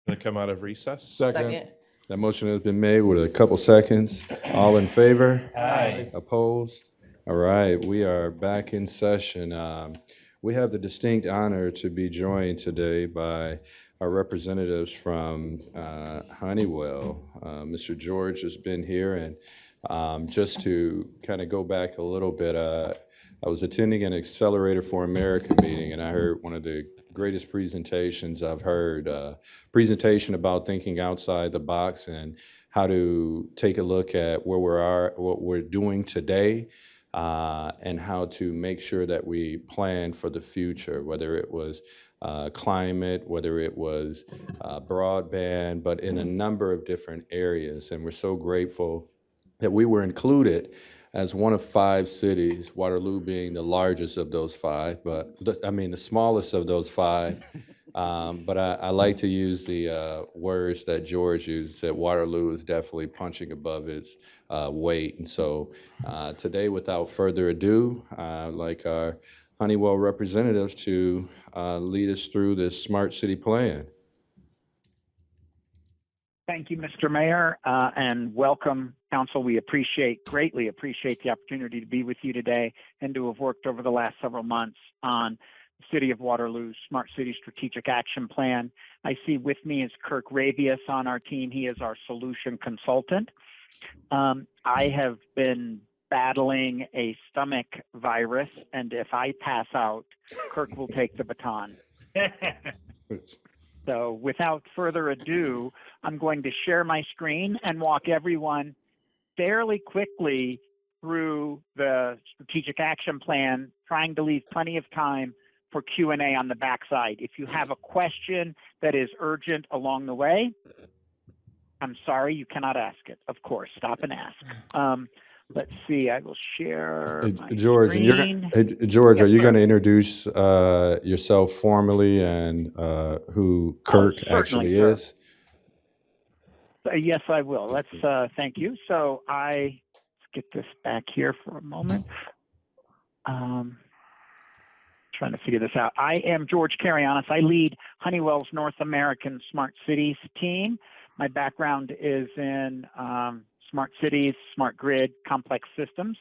Going to come out of recess. Second. That motion has been made with a couple seconds. All in favor? Aye. Opposed? All right, we are back in session. We have the distinct honor to be joined today by our representatives from Honeywell. Mr. George has been here, and just to kind of go back a little bit, I was attending an Accelerator for America meeting, and I heard one of the greatest presentations I've heard, presentation about thinking outside the box and how to take a look at where we are, what we're doing today, and how to make sure that we plan for the future, whether it was climate, whether it was broadband, but in a number of different areas. And we're so grateful that we were included as one of 5 cities, Waterloo being the largest of those 5, but the smallest of those 5. But I like to use the words that George used, that Waterloo is definitely punching above its weight. And so today, without further ado, I'd like our Honeywell representatives to lead us through this smart city plan. Thank you, Mr. Mayor, and welcome, Council. We greatly appreciate the opportunity to be with you today and to have worked over the last several months on the City of Waterloo's Smart City Strategic Action Plan. I see with me is Kirk Rabius on our team. He is our solution consultant. I have been battling a stomach virus, and if I pass out, Kirk will take the baton. So without further ado, I'm going to share my screen and walk everyone fairly quickly through the strategic action plan, trying to leave plenty of time for Q&A on the backside. If you have a question that is urgent along the way, I'm sorry, you cannot ask it. Of course, stop and ask. Let's see, I will share my George, screen. George, Yes, are you sir. going to introduce yourself formally and who Kirk certainly, actually sir. is? Yes, I will. Let's thank you. So let's get this back here for a moment. Trying to figure this out. I am George Carrianis. I lead Honeywell's North American Smart Cities team. My background is in smart cities, smart grid, complex systems.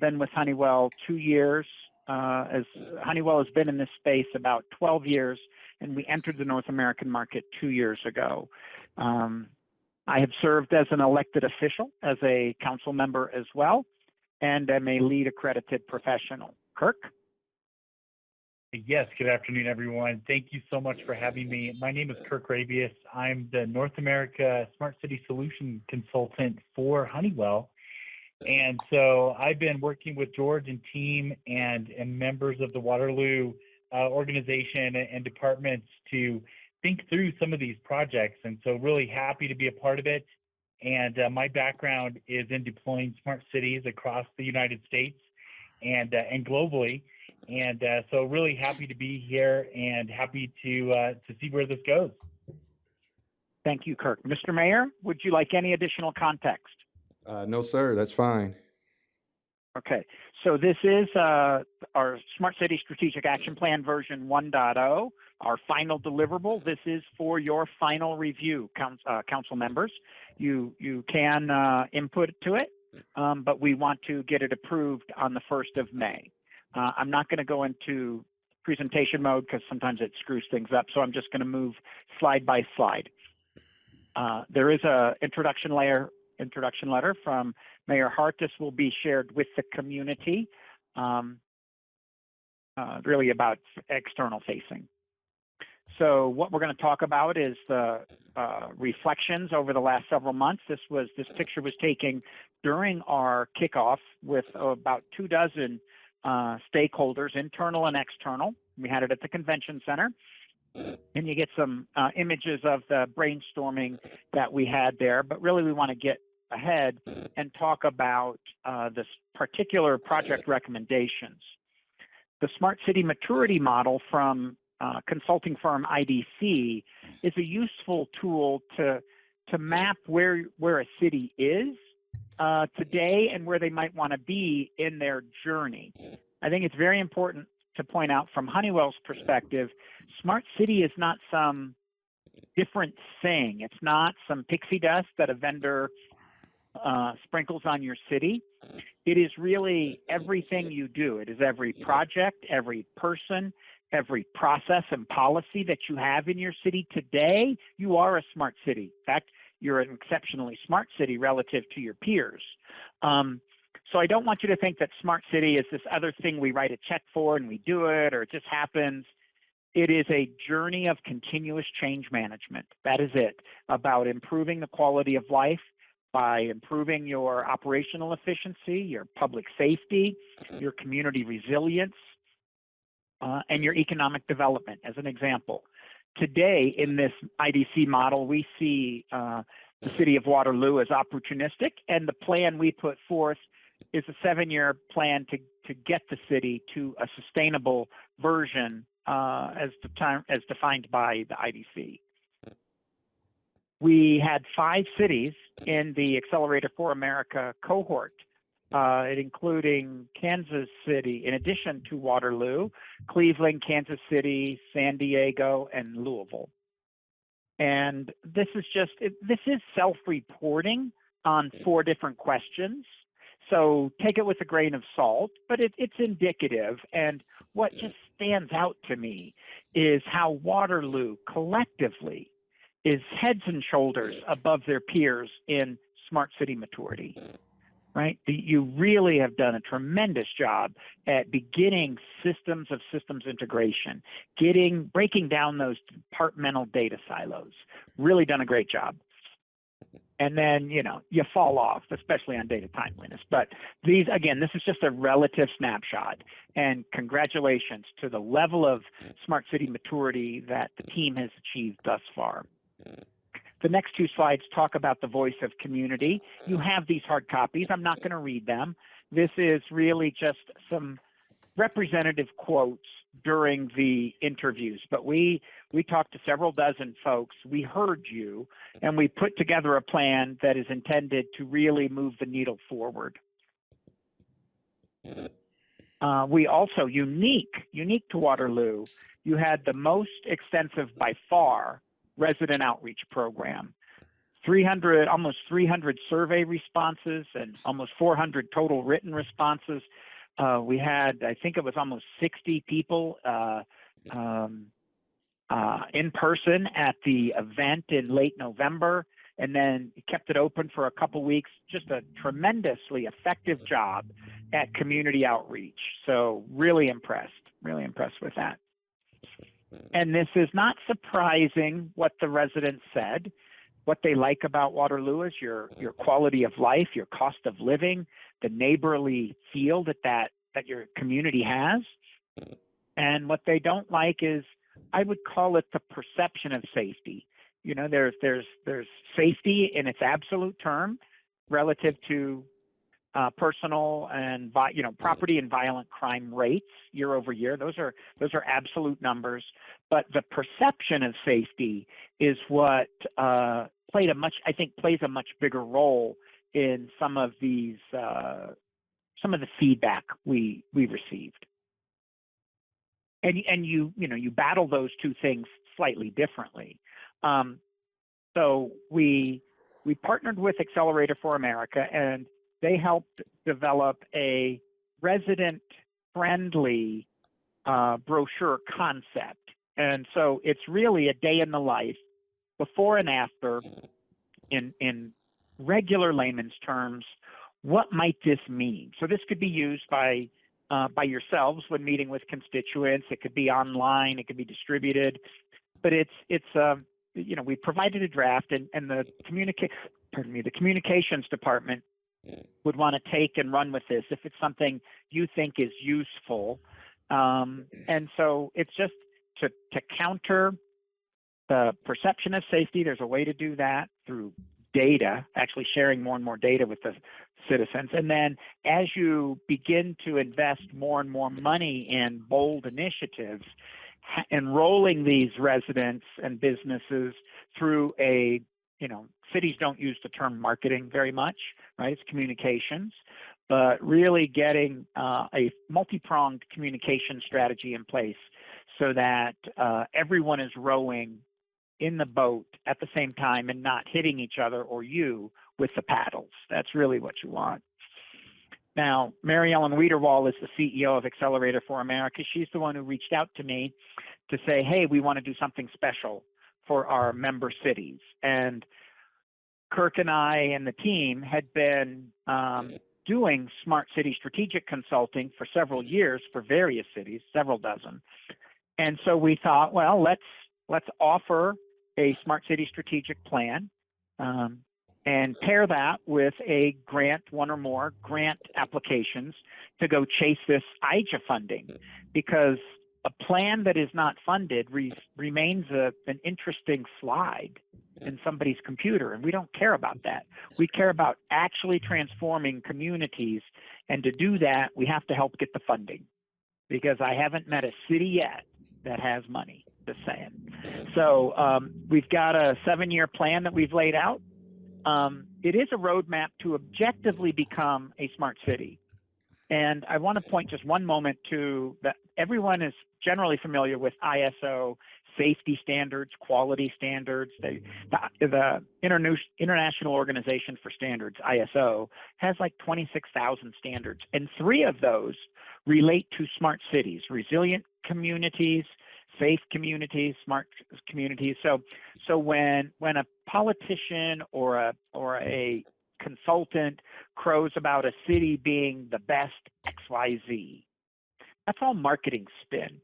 Been with Honeywell 2 years. As Honeywell has been in this space about 12 years, and we entered the North American market 2 years ago. I have served as an elected official, as a council member as well, and am a lead accredited professional. Kirk? Yes, good afternoon, everyone. Thank you so much for having me. My name is Kirk Rabius. I'm the North America Smart City Solution Consultant for Honeywell. And so I've been working with George and team and members of the Waterloo organization and departments to think through some of these projects. And so really happy to be a part of it. And my background is in deploying smart cities across the United States and globally. And so really happy to be here and happy to see where this goes. Thank you, Kirk. Mr. Mayor, would you like any additional context? No, sir, that's fine. Okay, so this is our Smart City Strategic Action Plan version 1.0, our final deliverable. This is for your final review, council members. You can input to it, but we want to get it approved on the 1st of May. I'm not going to go into presentation mode because sometimes it screws things up, so I'm just going to move slide by slide. There is an introduction letter from Mayor Hart. This will be shared with the community, really about external facing. So what we're going to talk about is the reflections over the last several months. This picture was taken during our kickoff with about 24 stakeholders, internal and external. We had it at the convention center. And you get some images of the brainstorming that we had there, but really we want to get ahead and talk about this particular project recommendations. The Smart City Maturity Model from consulting firm IDC is a useful tool to map where a city is today and where they might want to be in their journey. I think it's very important to point out from Honeywell's perspective, smart city is not some different thing. It's not some pixie dust that a vendor sprinkles on your city. It is really everything you do. It is every project, every person, every process and policy that you have in your city today. You are a smart city. In fact, you're an exceptionally smart city relative to your peers. So I don't want you to think that smart city is this other thing we write a check for and we do it, or it just happens. It is a journey of continuous change management. That is it, about improving the quality of life by improving your operational efficiency, your public safety, your community resilience, and your economic development, as an example. Today, in this IDC model, we see the city of Waterloo as opportunistic, and the plan we put forth is a 7-year plan to get the city to a sustainable version as defined by the IDC. We had 5 cities in the Accelerator for America cohort, including Kansas City, in addition to Waterloo, Cleveland, Kansas City, San Diego, and Louisville. And this is self-reporting on 4 different questions. So take it with a grain of salt, but it's indicative. And what just stands out to me is how Waterloo collectively is heads and shoulders above their peers in smart city maturity, right? You really have done a tremendous job at beginning systems of systems integration, breaking down those departmental data silos. Really done a great job. And then, you fall off, especially on data timeliness. But this is just a relative snapshot. And congratulations to the level of smart city maturity that the team has achieved thus far. The next 2 slides talk about the voice of community. You have these hard copies. I'm not going to read them. This is really just some representative quotes during the interviews, but we talked to several dozen folks. We heard you, and we put together a plan that is intended to really move the needle forward. We also, unique to Waterloo, you had the most extensive by far resident outreach program. Almost 300 survey responses and almost 400 total written responses. We had, I think it was almost 60 people in person at the event in late November, and then kept it open for a couple weeks. Just a tremendously effective job at community outreach. So really impressed with that. And this is not surprising what the residents said. What they like about Waterloo is your quality of life, your cost of living, the neighborly feel that your community has. And what they don't like is, I would call it the perception of safety. There's safety in its absolute term relative to personal and property and violent crime rates year over year. Those are absolute numbers. But the perception of safety is what plays a much bigger role in some of the feedback we received. And you battle those 2 things slightly differently. So we partnered with Accelerator for America, and they helped develop a resident-friendly brochure concept. And so it's really a day in the life, before and after, in regular layman's terms. What might this mean? So this could be used by yourselves when meeting with constituents. It could be online. It could be distributed. But we provided a draft, and the communications department would want to take and run with this if it's something you think is useful. And so it's just to counter the perception of safety. There's a way to do that through data, actually sharing more and more data with the citizens. And then as you begin to invest more and more money in bold initiatives, enrolling these residents and businesses through cities don't use the term marketing very much, right? It's communications, but really getting a multi-pronged communication strategy in place so that everyone is rowing in the boat at the same time and not hitting each other or you with the paddles. That's really what you want. Now, Mary Ellen Wiederwall is the CEO of Accelerator for America. She's the one who reached out to me to say, hey, we want to do something special for our member cities. And Kirk and I and the team had been doing smart city strategic consulting for several years for various cities, several dozen. And so we thought, well, let's offer a smart city strategic plan and pair that with a grant, one or more grant applications to go chase this IJA funding, because a plan that is not funded remains an interesting slide in somebody's computer, and we don't care about that. We care about actually transforming communities, and to do that, we have to help get the funding, because I haven't met a city yet that has money, just saying. So we've got a 7-year plan that we've laid out. It is a roadmap to objectively become a smart city. And I want to point just one moment to that everyone is generally familiar with ISO safety standards, quality standards. The International Organization for Standards, ISO, has like 26,000 standards. And 3 of those relate to smart cities, resilient communities, safe communities, smart communities. So when a politician or a consultant crows about a city being the best XYZ, that's all marketing spin.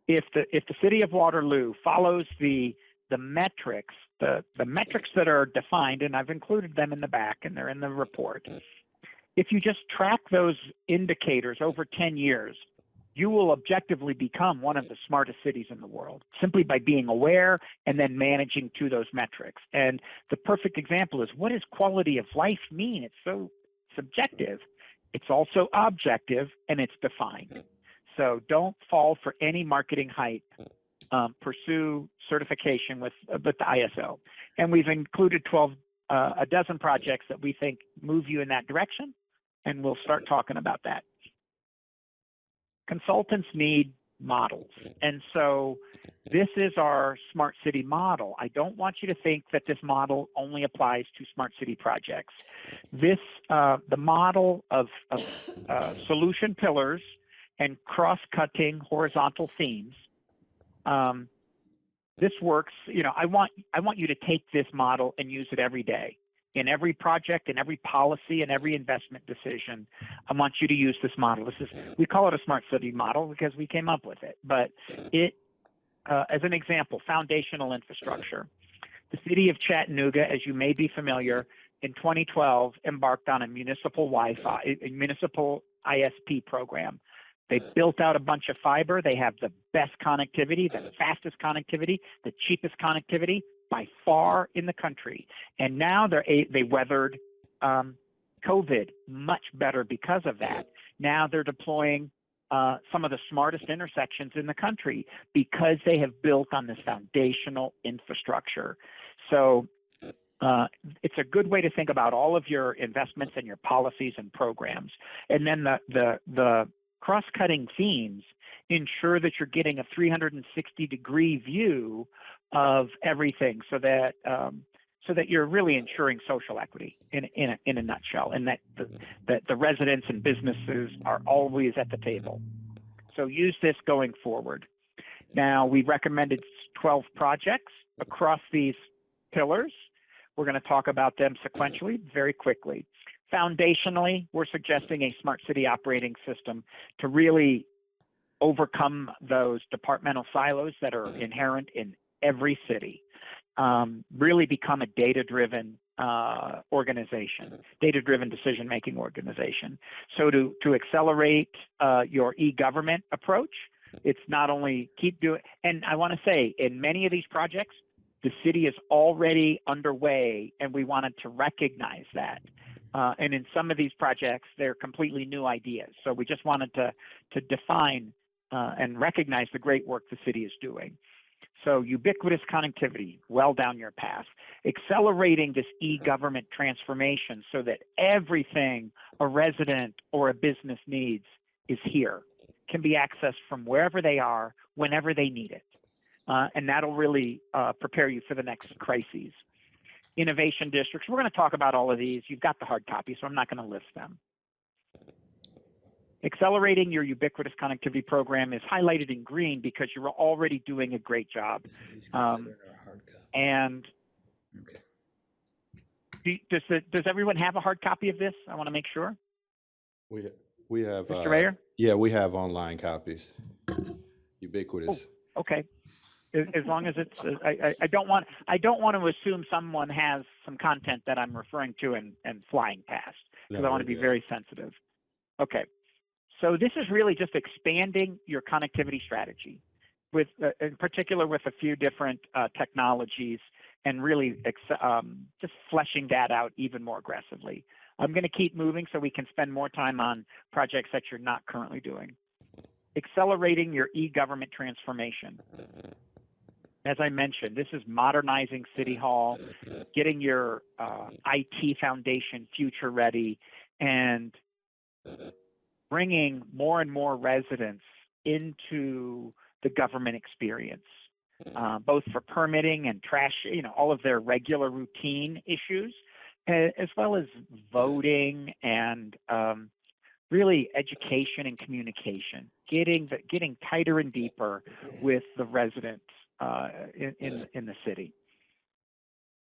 If the city of Waterloo follows the metrics, the metrics that are defined, and I've included them in the back and they're in the report. If you just track those indicators over 10 years, you will objectively become one of the smartest cities in the world simply by being aware and then managing to those metrics. And the perfect example is, what does quality of life mean? It's so subjective. It's also objective, and it's defined. So don't fall for any marketing hype. Pursue certification with the ISO. And we've included a dozen projects that we think move you in that direction, and we'll start talking about that. Consultants need models. And so this is our smart city model. I don't want you to think that this model only applies to smart city projects. The model of solution pillars and cross-cutting horizontal themes, this works. I want you to take this model and use it every day. In every project, in every policy, in every investment decision, I want you to use this model. We call it a smart city model because we came up with it. But as an example, foundational infrastructure. The city of Chattanooga, as you may be familiar, in 2012 embarked on a municipal Wi-Fi, a municipal ISP program. They built out a bunch of fiber. They have the best connectivity, the fastest connectivity, the cheapest connectivity by far in the country. And now they weathered COVID much better because of that. Now they're deploying some of the smartest intersections in the country because they have built on this foundational infrastructure. So it's a good way to think about all of your investments and your policies and programs. And then the cross-cutting themes ensure that you're getting a 360-degree view of everything, so that you're really ensuring social equity in a nutshell, and that the residents and businesses are always at the table. So use this going forward. Now, we recommended 12 projects across these pillars. We're going to talk about them sequentially very quickly. Foundationally, we're suggesting a smart city operating system to really overcome those departmental silos that are inherent in every city. Really become a data-driven organization, data-driven decision-making organization. So to accelerate your e-government approach, it's not only keep doing, and I want to say, in many of these projects, the city is already underway, and we wanted to recognize that. And in some of these projects, they're completely new ideas. So we just wanted to define and recognize the great work the city is doing. So ubiquitous connectivity, well down your path. Accelerating this e-government transformation so that everything a resident or a business needs is here, can be accessed from wherever they are, whenever they need it. and that'll really prepare you for the next crises. Innovation districts, we're going to talk about all of these. You've got the hard copy, so I'm not going to list them. Accelerating your ubiquitous connectivity program is highlighted in green because you're already doing a great job. And Okay. does everyone have a hard copy of this? I want to make sure. We have. Mr. Rayer? Yeah, we have online copies. Ubiquitous. Oh, okay. As long as it's, I don't want to assume someone has some content that I'm referring to and flying past, because I want to be very sensitive. Okay. So this is really just expanding your connectivity strategy, with in particular with a few different technologies, and really just fleshing that out even more aggressively. I'm going to keep moving so we can spend more time on projects that you're not currently doing. Accelerating your e-government transformation. As I mentioned, this is modernizing City Hall, getting your IT foundation future ready, and bringing more and more residents into the government experience, both for permitting and trash, all of their regular routine issues, as well as voting and really education and communication, getting tighter and deeper with the residents in the city.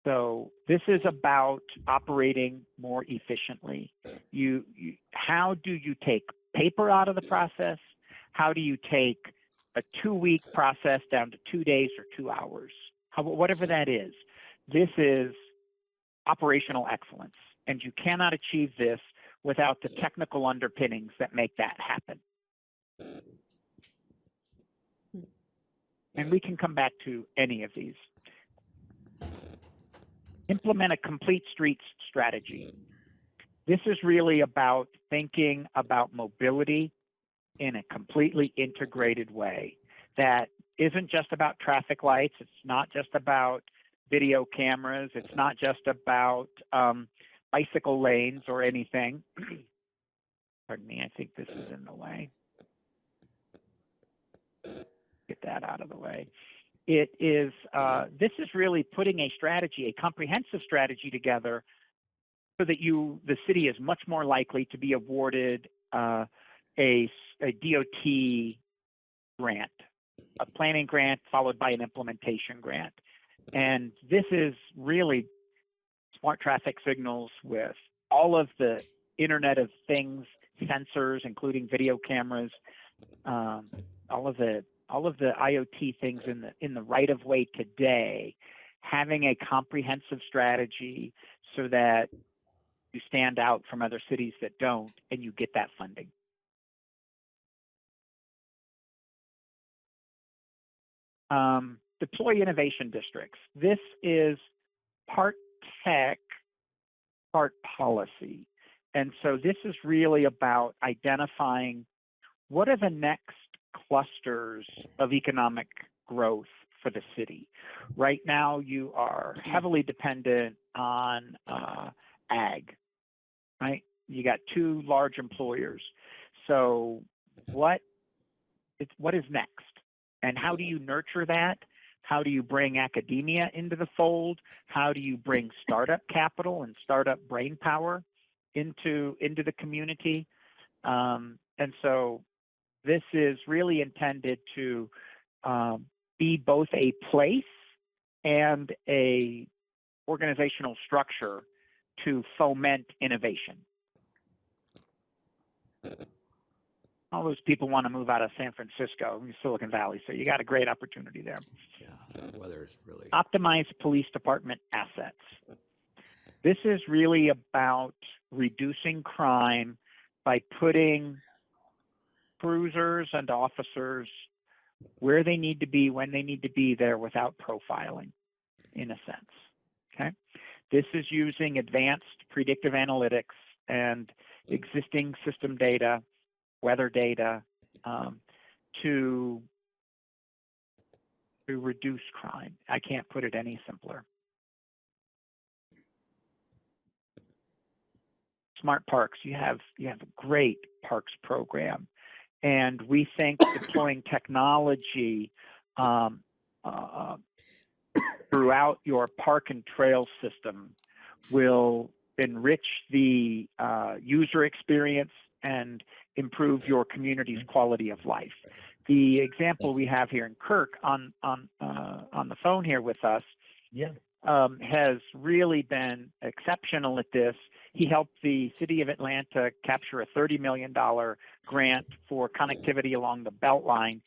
So this is about operating more efficiently. How do you take paper out of the process? How do you take a 2-week process down to 2 days or 2 hours? Whatever that is. This is operational excellence, and you cannot achieve this without the technical underpinnings that make that happen. And we can come back to any of these. Implement a complete streets strategy. This is really about thinking about mobility in a completely integrated way that isn't just about traffic lights. It's not just about video cameras. It's not just about bicycle lanes or anything. Pardon me, I think this is in the way. Get that out of the way. It is, this is really putting a strategy, a comprehensive strategy together so that the city is much more likely to be awarded a DOT grant, a planning grant followed by an implementation grant. And this is really smart traffic signals with all of the Internet of Things sensors, including video cameras, all of the IoT things in the right of way today, having a comprehensive strategy so that you stand out from other cities that don't, and you get that funding. Deploy innovation districts. This is part tech, part policy. And so this is really about identifying what are the next clusters of economic growth for the city. Right now, you are heavily dependent on ag, right? You got 2 large employers. So what is next? And how do you nurture that? How do you bring academia into the fold? How do you bring startup capital and startup brain power into the community? And so this is really intended to be both a place and a organizational structure to foment innovation. All those people want to move out of San Francisco, Silicon Valley, so you got a great opportunity there. Yeah, weather is really... Optimize police department assets. This is really about reducing crime by putting cruisers and officers where they need to be, when they need to be there without profiling, in a sense, okay? This is using advanced predictive analytics and existing system data, weather data, to reduce crime. I can't put it any simpler. Smart parks. You have a great parks program, and we think deploying technology throughout your park and trail system will enrich the user experience and improve your community's quality of life. The example we have here in Kirk on the phone here with us has really been exceptional at this. He helped the city of Atlanta capture a $30 million grant for connectivity along the Beltline.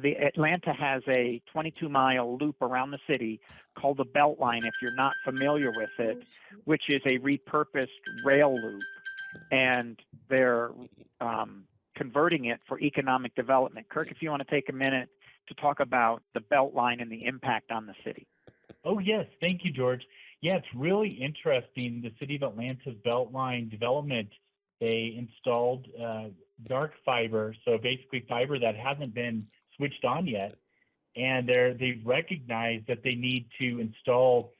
Atlanta has a 22-mile loop around the city called the Beltline, if you're not familiar with it, which is a repurposed rail loop. And they're converting it for economic development. Kirk, if you want to take a minute to talk about the Beltline and the impact on the city. Oh, yes. Thank you, George. Yeah, it's really interesting. The City of Atlanta's Beltline development, they installed dark fiber, so basically fiber that hasn't been switched on yet. And they've recognized that they need to install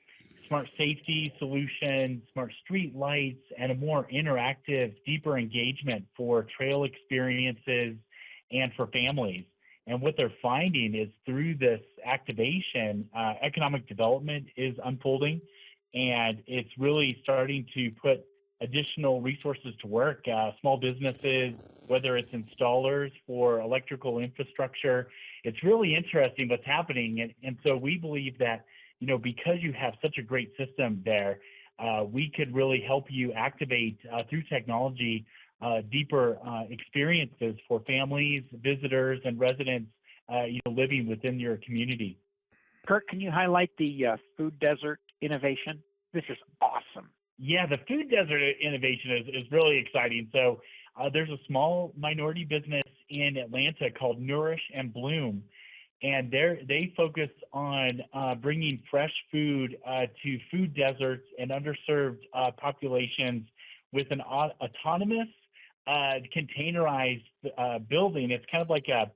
smart safety solutions, smart street lights, and a more interactive, deeper engagement for trail experiences and for families. And what they're finding is through this activation, economic development is unfolding, and it's really starting to put additional resources to work. Small businesses, whether it's installers for electrical infrastructure, it's really interesting what's happening. And so we believe that, you know, because you have such a great system there, we could really help you activate through technology deeper experiences for families, visitors, and residents living within your community. Kirk, can you highlight the food desert innovation? This is awesome. Yeah, the food desert innovation is really exciting. So there's a small minority business in Atlanta called Nourish and Bloom, and they focus on bringing fresh food to food deserts and underserved populations with an autonomous containerized building. It's kind of like a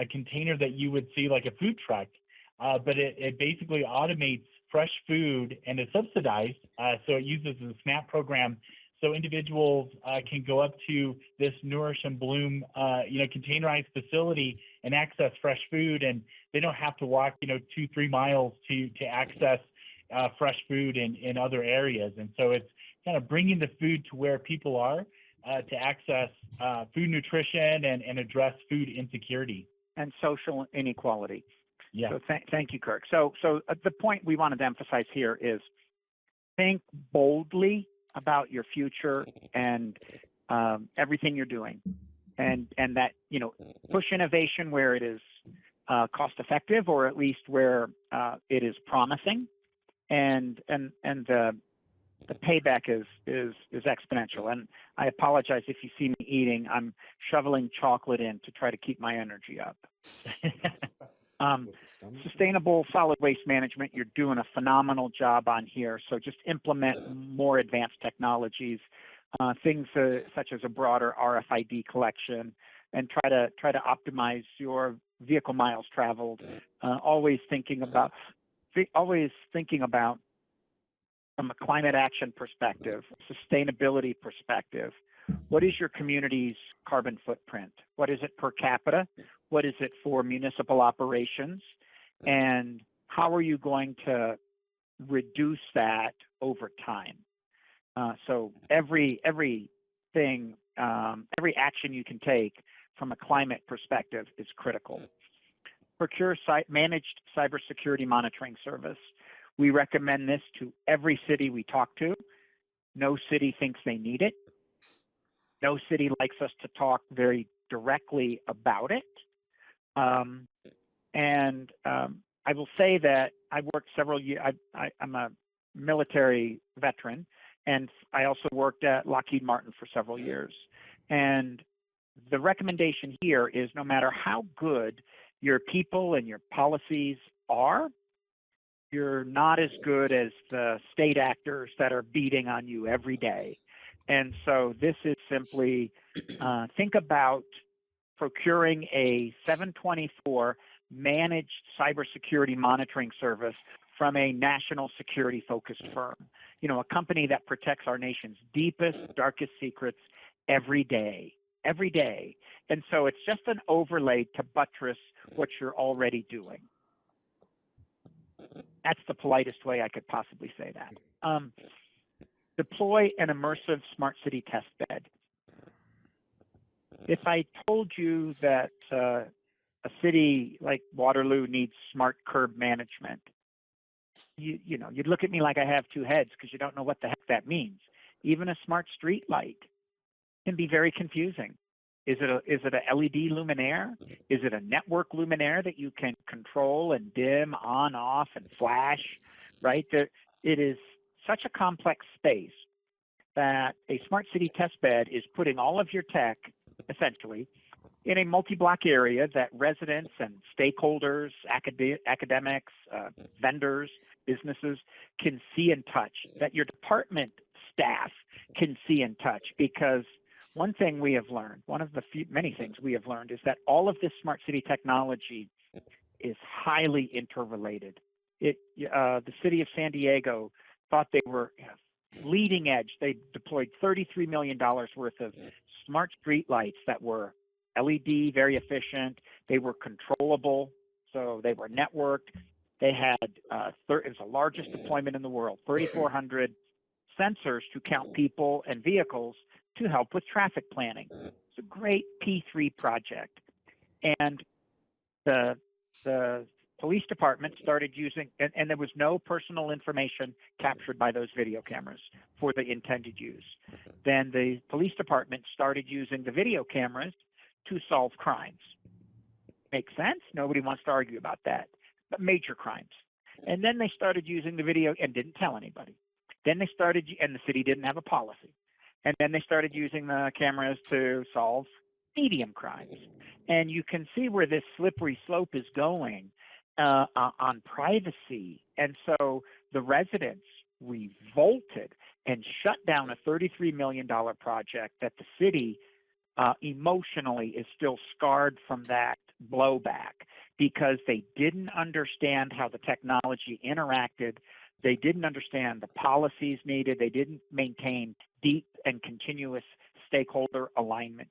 container that you would see like a food truck, but it basically automates fresh food and is subsidized. So it uses a SNAP program, so individuals can go up to this Nourish and Bloom, containerized facility and access fresh food, and they don't have to walk, 2-3 miles to access fresh food in other areas. And so it's kind of bringing the food to where people are to access food nutrition and address food insecurity and social inequality. Yeah. So thank you, Kirk. So the point we wanted to emphasize here is think boldly about your future and everything you're doing, and that push innovation where it is cost effective, or at least where it is promising, and the payback is exponential. And I apologize if you see me eating. I'm shoveling chocolate in to try to keep my energy up. Sustainable solid waste management, you're doing a phenomenal job on here. So just implement more advanced technologies, things such as a broader RFID collection, and try to optimize your vehicle miles traveled. Always thinking about from a climate action perspective, sustainability perspective, what is your community's carbon footprint? What is it per capita? What is it for municipal operations? And how are you going to reduce that over time? So every action you can take from a climate perspective is critical. PROCURE managed cybersecurity monitoring service. We recommend this to every city we talk to. No city thinks they need it. No city likes us to talk very directly about it. I will say that I worked several years. I'm a military veteran, and I also worked at Lockheed Martin for several years. And the recommendation here is no matter how good your people and your policies are, you're not as good as the state actors that are beating on you every day. And so this is simply think about procuring a 724 managed cybersecurity monitoring service from a national security focused firm, a company that protects our nation's deepest, darkest secrets every day. And so it's just an overlay to buttress what you're already doing. That's the politest way I could possibly say that. Deploy an immersive smart city test bed. If I told you that a city like Waterloo needs smart curb management, you know, you'd look at me like I have two heads because you don't know what the heck that means. Even a smart street light can be very confusing. Is it a LED luminaire? Is it a network luminaire that you can control and dim, on, off, and flash, right? It is such a complex space that a smart city test bed is putting all of your tech, essentially, in a multi-block area that residents and stakeholders, academics, vendors, businesses can see and touch, that your department staff can see and touch. Because one thing we have learned, one of the many things we have learned, is that all of this smart city technology is highly interrelated. The city of San Diego thought they were leading edge. They deployed $33 million worth of smart street lights that were LED, very efficient. They were controllable, so they were networked. They had, it was the largest deployment in the world, 3,400 sensors to count people and vehicles to help with traffic planning. It's a great P3 project. And the police department started using, and there was no personal information captured by those video cameras for the intended use. Then the police department started using the video cameras to solve crimes. Makes sense? Nobody wants to argue about that. But major crimes. And then they started using the video and didn't tell anybody. Then they started, and the city didn't have a policy. And then they started using the cameras to solve medium crimes. And you can see where this slippery slope is going on privacy. And so the residents revolted and shut down a $33 million project that the city emotionally is still scarred from that blowback, because they didn't understand how the technology interacted. They didn't understand the policies needed. They didn't maintain deep and continuous stakeholder alignment.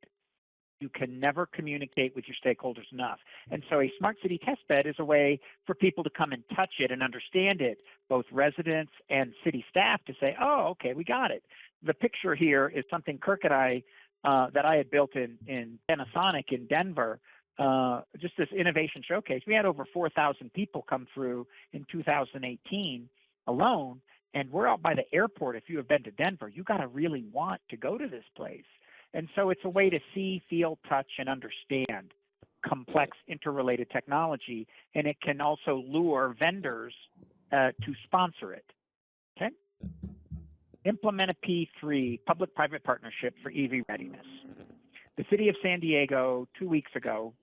You can never communicate with your stakeholders enough. And so a smart city test bed is a way for people to come and touch it and understand it, both residents and city staff, to say, oh, okay, we got it. The picture here is something Kirk and I, that I had built in Panasonic in Denver, just this innovation showcase. We had over 4,000 people come through in 2018 alone, and we're out by the airport. If you have been to Denver, you got to really want to go to this place. And so it's a way to see, feel, touch, and understand complex interrelated technology, and it can also lure vendors to sponsor it. Okay? Implement a P3, public-private partnership for EV readiness. The city of San Diego 2 weeks ago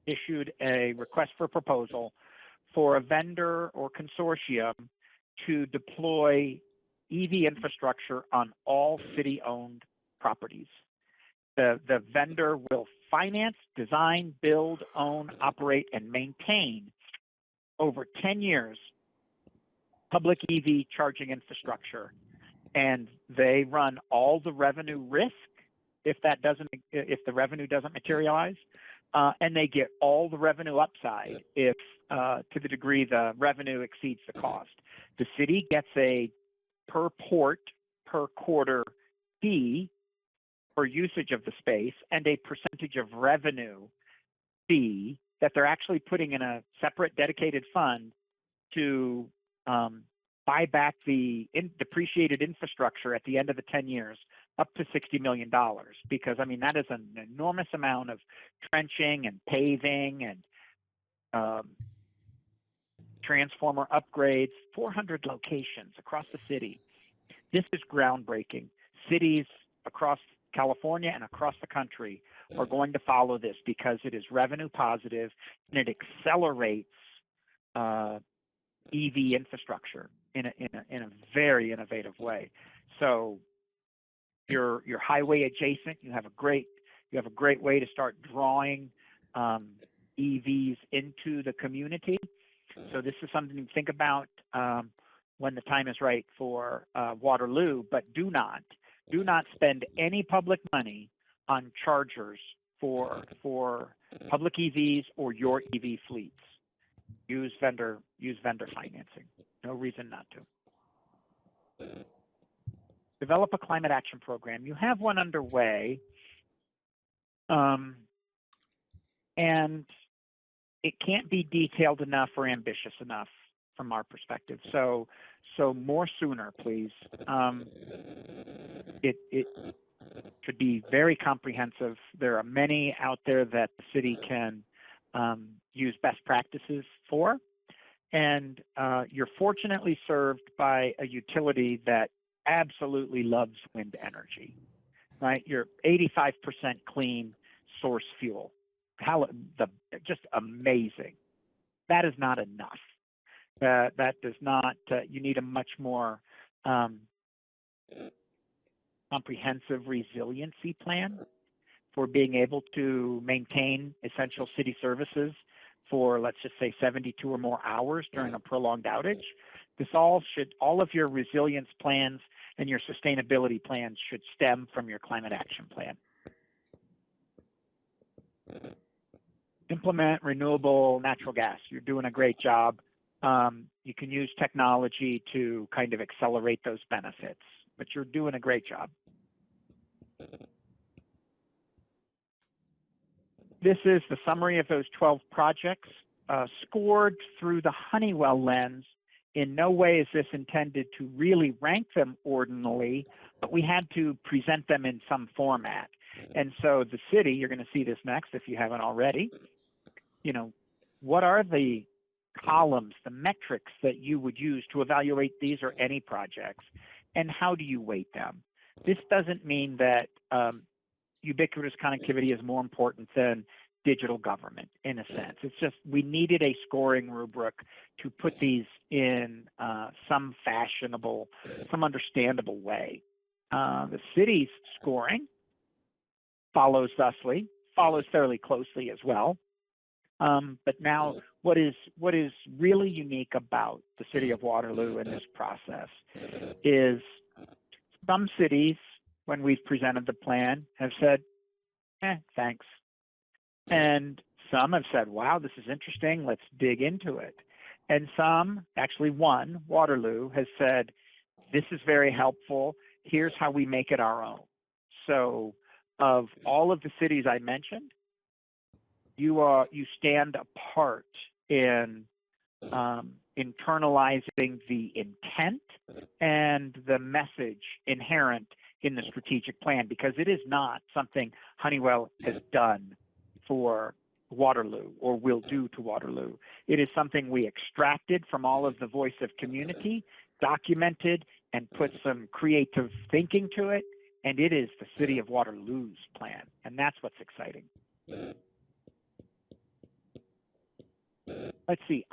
issued a request for proposal for a vendor or consortium to deploy EV infrastructure on all city-owned properties. The vendor will finance, design, build, own, operate, and maintain over 10 years public EV charging infrastructure, and they run all the revenue risk if the revenue doesn't materialize, and they get all the revenue upside if to the degree the revenue exceeds the cost. The city gets a per port, per quarter fee for usage of the space, and a percentage of revenue fee that they're actually putting in a separate dedicated fund to buy back the depreciated infrastructure at the end of the 10 years up to $60 million. Because, I mean, that is an enormous amount of trenching and paving and transformer upgrades, 400 locations across the city. This is groundbreaking. Cities across California and across the country are going to follow this because it is revenue positive and it accelerates EV infrastructure in a very innovative way. So you're highway adjacent. You have a great way to start drawing EVs into the community. So this is something to think about when the time is right for Waterloo. But do not spend any public money on chargers for public EVs or your EV fleets. use vendor financing. No reason not to. Develop a climate action program. You have one underway, and it can't be detailed enough or ambitious enough from our perspective. So more sooner, please. It should be very comprehensive. There are many out there that the city can use best practices for. And you're fortunately served by a utility that absolutely loves wind energy, right? You're 85% clean source fuel. Just amazing. That is not enough. That does not, you need a much more comprehensive resiliency plan for being able to maintain essential city services for, let's just say, 72 or more hours during a prolonged outage. All of your resilience plans and your sustainability plans should stem from your climate action plan. Implement renewable natural gas. You're doing a great job. You can use technology to kind of accelerate those benefits, but you're doing a great job. This is the summary of those 12 projects, scored through the Honeywell lens. In no way is this intended to really rank them ordinally, but we had to present them in some format. And so the city, you're going to see this next if you haven't already, what are the columns, the metrics that you would use to evaluate these or any projects, and how do you weight them? This doesn't mean that ubiquitous connectivity is more important than digital government, in a sense. It's just we needed a scoring rubric to put these in some fashionable, some understandable way. The city's scoring follows fairly closely as well. But now what is really unique about the city of Waterloo in this process is some cities, when we've presented the plan, have said, thanks. And some have said, wow, this is interesting, let's dig into it. And some, actually one, Waterloo, has said, this is very helpful, here's how we make it our own. So of all of the cities I mentioned, you stand apart in internalizing the intent and the message inherent in the strategic plan, because it is not something Honeywell has done for Waterloo or will do to Waterloo. It is something we extracted from all of the voice of community, documented, and put some creative thinking to it, and it is the city of Waterloo's plan, and that's what's exciting. Let's see.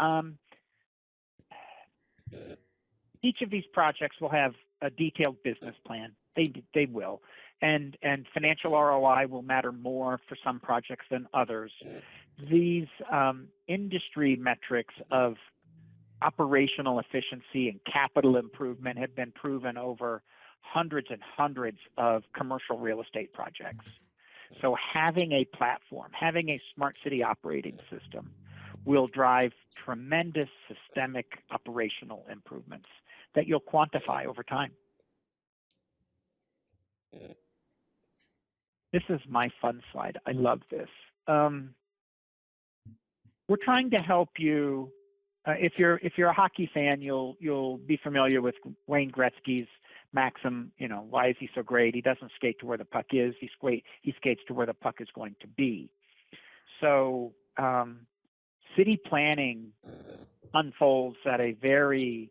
Each of these projects will have a detailed business plan. They will. And financial ROI will matter more for some projects than others. These industry metrics of operational efficiency and capital improvement have been proven over hundreds and hundreds of commercial real estate projects. So having a platform, having a smart city operating system will drive tremendous systemic operational improvements that you'll quantify over time. This is my fun slide. I love this. We're trying to help you. If you're a hockey fan, you'll be familiar with Wayne Gretzky's maxim. Why is he so great? He doesn't skate to where the puck is. He skates to where the puck is going to be. So city planning unfolds at a very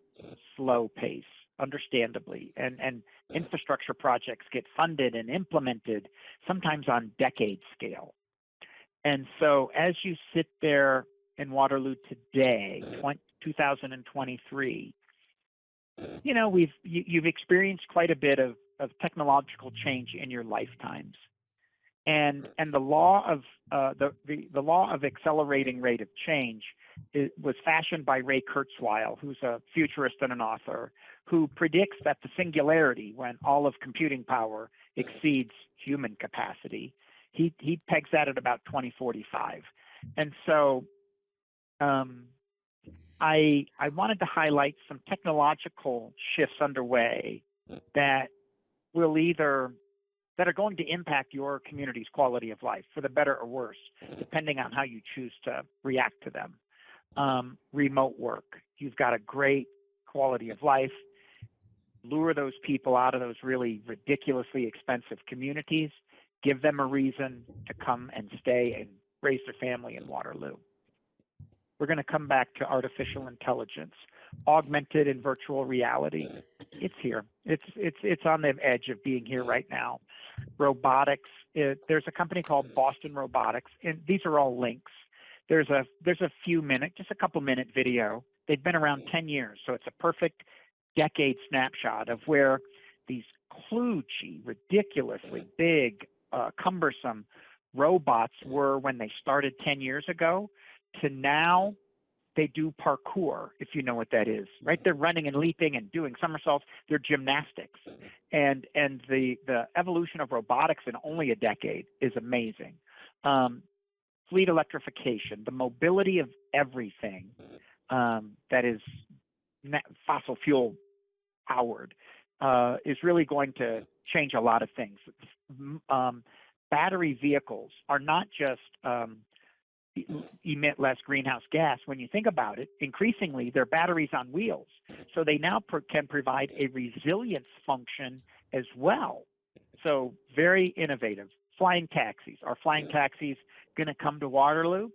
slow pace, understandably, and infrastructure projects get funded and implemented sometimes on decade scale. And so as you sit there in Waterloo today, 2023, you've experienced quite a bit of technological change in your lifetimes. And the law of the law of accelerating rate of change was fashioned by Ray Kurzweil, who's a futurist and an author, who predicts that the singularity, when all of computing power exceeds human capacity, he pegs that at about 2045. And so I wanted to highlight some technological shifts underway that that are going to impact your community's quality of life for the better or worse, depending on how you choose to react to them. Remote work. You've got a great quality of life. Lure those people out of those really ridiculously expensive communities. Give them a reason to come and stay and raise their family in Waterloo. We're going to come back to artificial intelligence, augmented and virtual reality. It's here. It's on the edge of being here right now. Robotics. There's a company called Boston Robotics, and these are all links. There's a just a couple minute video. They've been around 10 years, so it's a perfect decade snapshot of where these kludgy, ridiculously big, cumbersome robots were when they started 10 years ago to now they do parkour, if you know what that is, right? They're running and leaping and doing somersaults. They're gymnastics. And the evolution of robotics in only a decade is amazing. Fleet electrification, the mobility of everything that is fossil fuel powered is really going to change a lot of things. Battery vehicles are not just emit less greenhouse gas. When you think about it, increasingly they're batteries on wheels. So they now can provide a resilience function as well. So very innovative. Flying taxis. Are flying taxis going to come to Waterloo?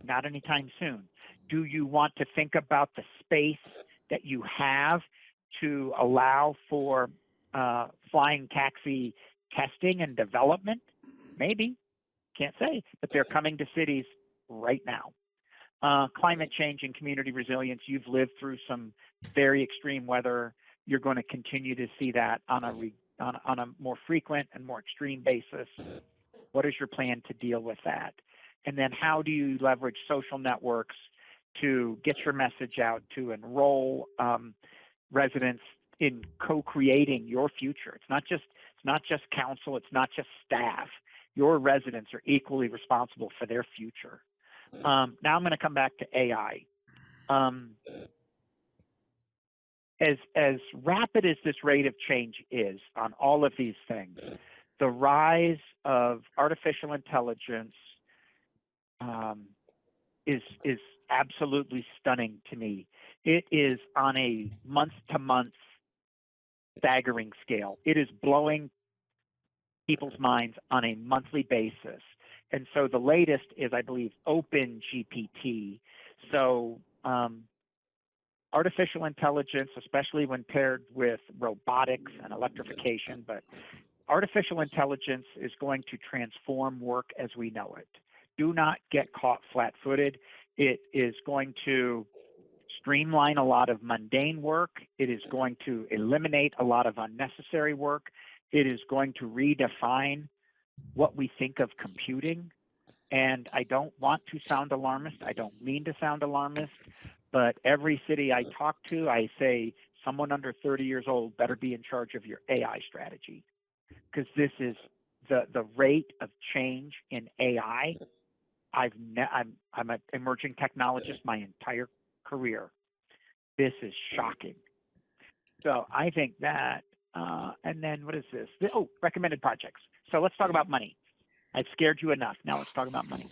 Not anytime soon. Do you want to think about the space that you have to allow for flying taxi testing and development? Maybe. Can't say. But they're coming to cities right now. Climate change and community resilience. You've lived through some very extreme weather. You're going to continue to see that on a more frequent and more extreme basis. What is your plan to deal with that? And then how do you leverage social networks to get your message out, to enroll residents in co-creating your future? It's not just council. It's not just staff. Your residents are equally responsible for their future. Now I'm going to come back to AI. As rapid as this rate of change is on all of these things, the rise of artificial intelligence is absolutely stunning to me. It is on a month-to-month staggering scale. It is blowing people's minds on a monthly basis. And so the latest is, I believe, OpenGPT. So artificial intelligence, especially when paired with robotics and electrification, but artificial intelligence is going to transform work as we know it. Do not get caught flat-footed. It is going to streamline a lot of mundane work. It is going to eliminate a lot of unnecessary work. It is going to redefine what we think of computing. And I don't want to sound alarmist. I don't mean to sound alarmist, but every city I talk to, I say someone under 30 years old better be in charge of your AI strategy, because this is the rate of change in AI. I'm an emerging technologist my entire career. This is shocking. So I think that, and then what is this? Oh, recommended projects. So let's talk about money. I've scared you enough. Now let's talk about money.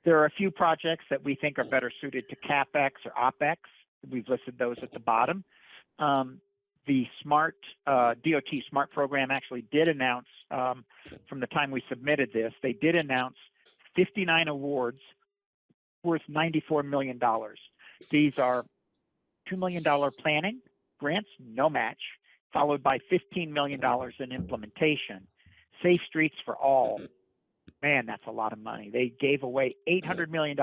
There are a few projects that we think are better suited to CapEx or OpEx. We've listed those at the bottom. The SMART, DOT SMART program actually did announce, from the time we submitted this, they did announce 59 awards worth $94 million. These are $2 million planning grants, no match, followed by $15 million in implementation. Safe Streets for All. Man, that's a lot of money. They gave away $800 million.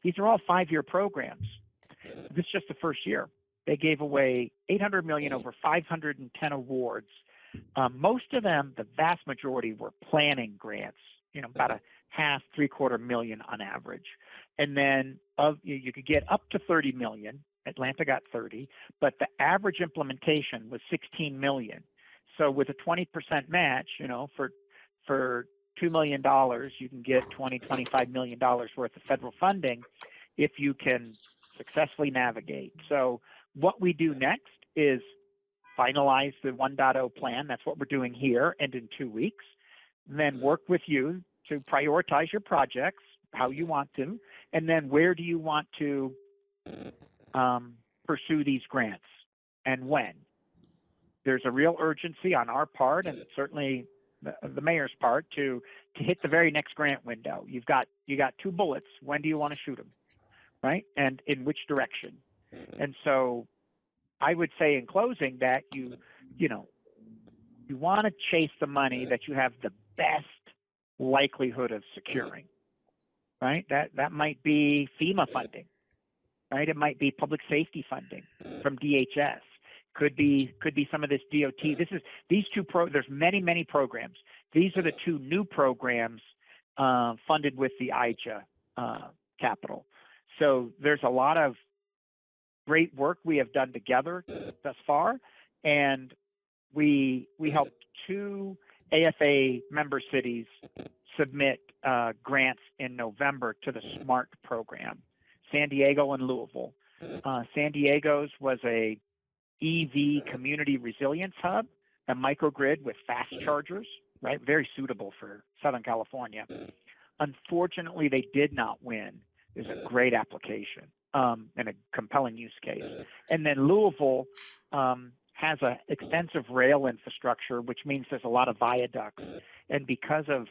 These are all 5-year programs. This is just the first year. They gave away $800 million over 510 awards. Most of them, the vast majority, were planning grants, about a half, $750,000 on average. And then you could get up to $30 million. Atlanta got 30, but the average implementation was $16 million. So with a 20% match, for $2 million, you can get $25 million worth of federal funding. if you can successfully navigate. So what we do next is finalize the 1.0 plan. That's what we're doing here and in 2 weeks. And then work with you to prioritize your projects, how you want to, and then where do you want to pursue these grants and when. There's a real urgency on our part and certainly the mayor's part to hit the very next grant window. You got 2 bullets. When do you want to shoot them, right? And in which direction? And so I would say in closing that you want to chase the money that you have the best likelihood of securing, right? That might be FEMA funding, right? It might be public safety funding from DHS. Could be some of this DOT. There's many programs. These are the 2 new programs funded with the IJA capital. So there's a lot of great work we have done together thus far, and we helped 2 AFA member cities submit grants in November to the SMART program, San Diego and Louisville. San Diego's was a EV community resilience hub, a microgrid with fast chargers, right? Very suitable for Southern California. Unfortunately, they did not win. It's a great application and a compelling use case. And then Louisville has an extensive rail infrastructure, which means there's a lot of viaducts. And because of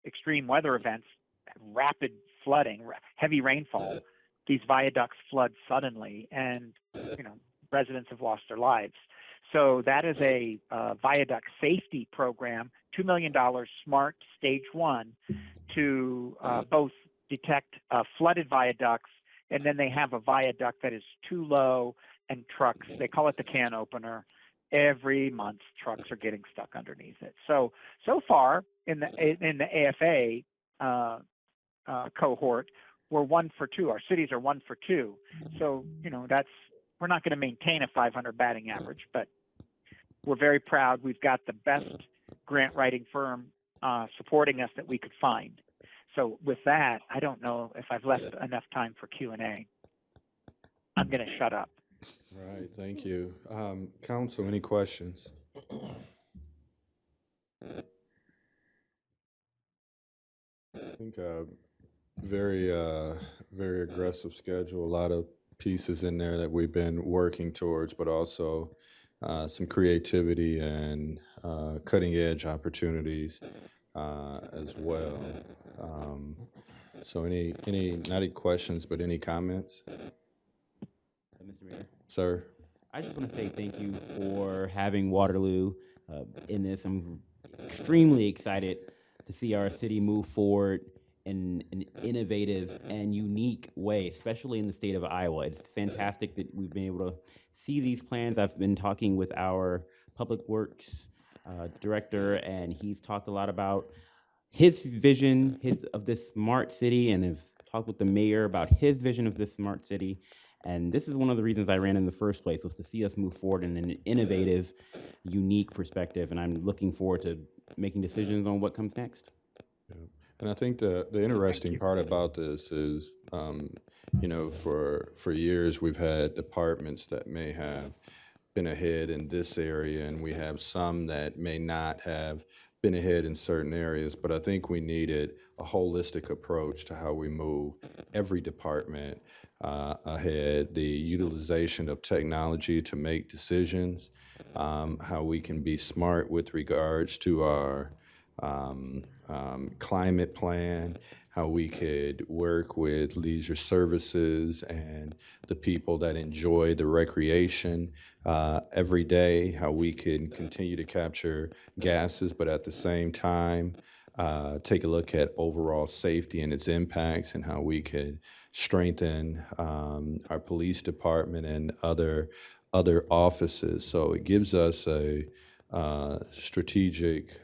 extreme weather events, rapid flooding, heavy rainfall, these viaducts flood suddenly, and residents have lost their lives. So that is a viaduct safety program, $2 million, SMART Stage 1, to both detect flooded viaducts, and then they have a viaduct that is too low, and trucks, they call it the can opener. Every month, trucks are getting stuck underneath it. So far in the AFA cohort, we're 1 for 2. Our cities are 1 for 2. So we're not going to maintain a 500 batting average, but we're very proud. We've got the best grant writing firm supporting us that we could find. So with that, I don't know if I've left enough time for Q&A. I'm going to shut up. All right, thank you. Council, any questions? I think very aggressive schedule, a lot of pieces in there that we've been working towards, but also some creativity and cutting edge opportunities as well. So any not questions, but any comments? Mr. Mayor, Sir? I just want to say thank you for having Waterloo in this. I'm extremely excited to see our city move forward in an innovative and unique way, especially in the state of Iowa. It's fantastic that we've been able to see these plans. I've been talking with our Public Works director, and he's talked a lot about his vision of this smart city, and have talked with the mayor about his vision of this smart city. And this is one of the reasons I ran in the first place, was to see us move forward in an innovative, unique perspective. And I'm looking forward to making decisions on what comes next. Yeah. And I think the interesting part about this is, for years we've had departments that may have been ahead in this area, and we have some that may not have been ahead in certain areas. But I think we needed a holistic approach to how we move every department ahead, the utilization of technology to make decisions, how we can be smart with regards to our climate plan, how we could work with leisure services and the people that enjoy the recreation every day, how we can continue to capture gases, but at the same time, take a look at overall safety and its impacts, and how we could strengthen our police department and other offices. So it gives us a strategic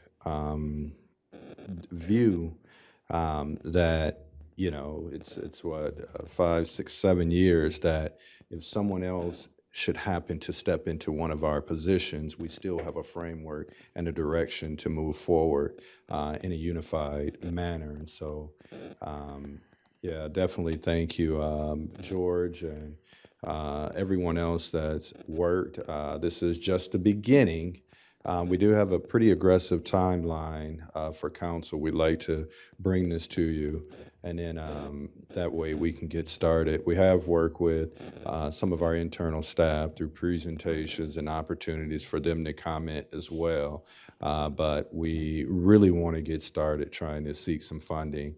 view that, it's what, 5, 6, 7 years, that if someone else should happen to step into one of our positions, we still have a framework and a direction to move forward in a unified manner. And so, Yeah, definitely. Thank you, George, and everyone else that's worked. This is just the beginning. We do have a pretty aggressive timeline for council. We'd like to bring this to you, and then that way we can get started. We have worked with some of our internal staff through presentations and opportunities for them to comment as well. But we really want to get started trying to seek some funding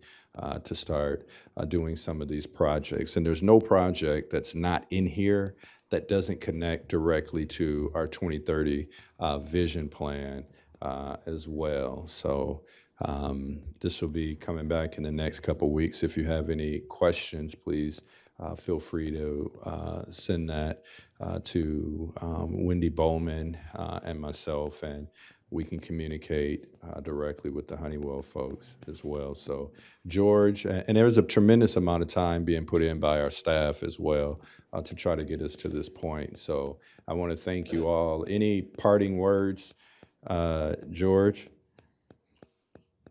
to start doing some of these projects. And there's no project that's not in here that doesn't connect directly to our 2030 vision plan as well. So this will be coming back in the next couple weeks. If you have any questions, please feel free to send that to Wendy Bowman and myself, and we can communicate directly with the Honeywell folks as well. So George, and there was a tremendous amount of time being put in by our staff as well to try to get us to this point. So I want to thank you all. Any parting words, George?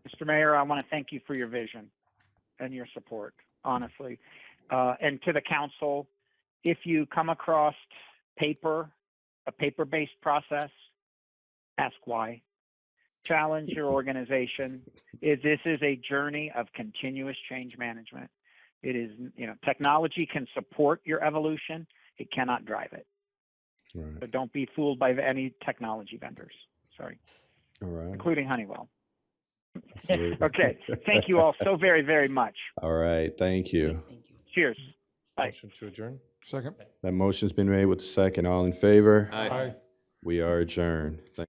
Mr. Mayor, I want to thank you for your vision and your support, honestly. And to the council, if you come across a paper-based process, ask why. Challenge your organization. This is a journey of continuous change management. It is, technology can support your evolution. It cannot drive it. Right. So don't be fooled by any technology vendors. Sorry. All right. Including Honeywell. Absolutely. Okay. Thank you all so very, very much. All right. Thank you. Cheers. Bye. Motion to adjourn? Second. That motion's been made with the second. All in favor? Aye. We are adjourned. Thank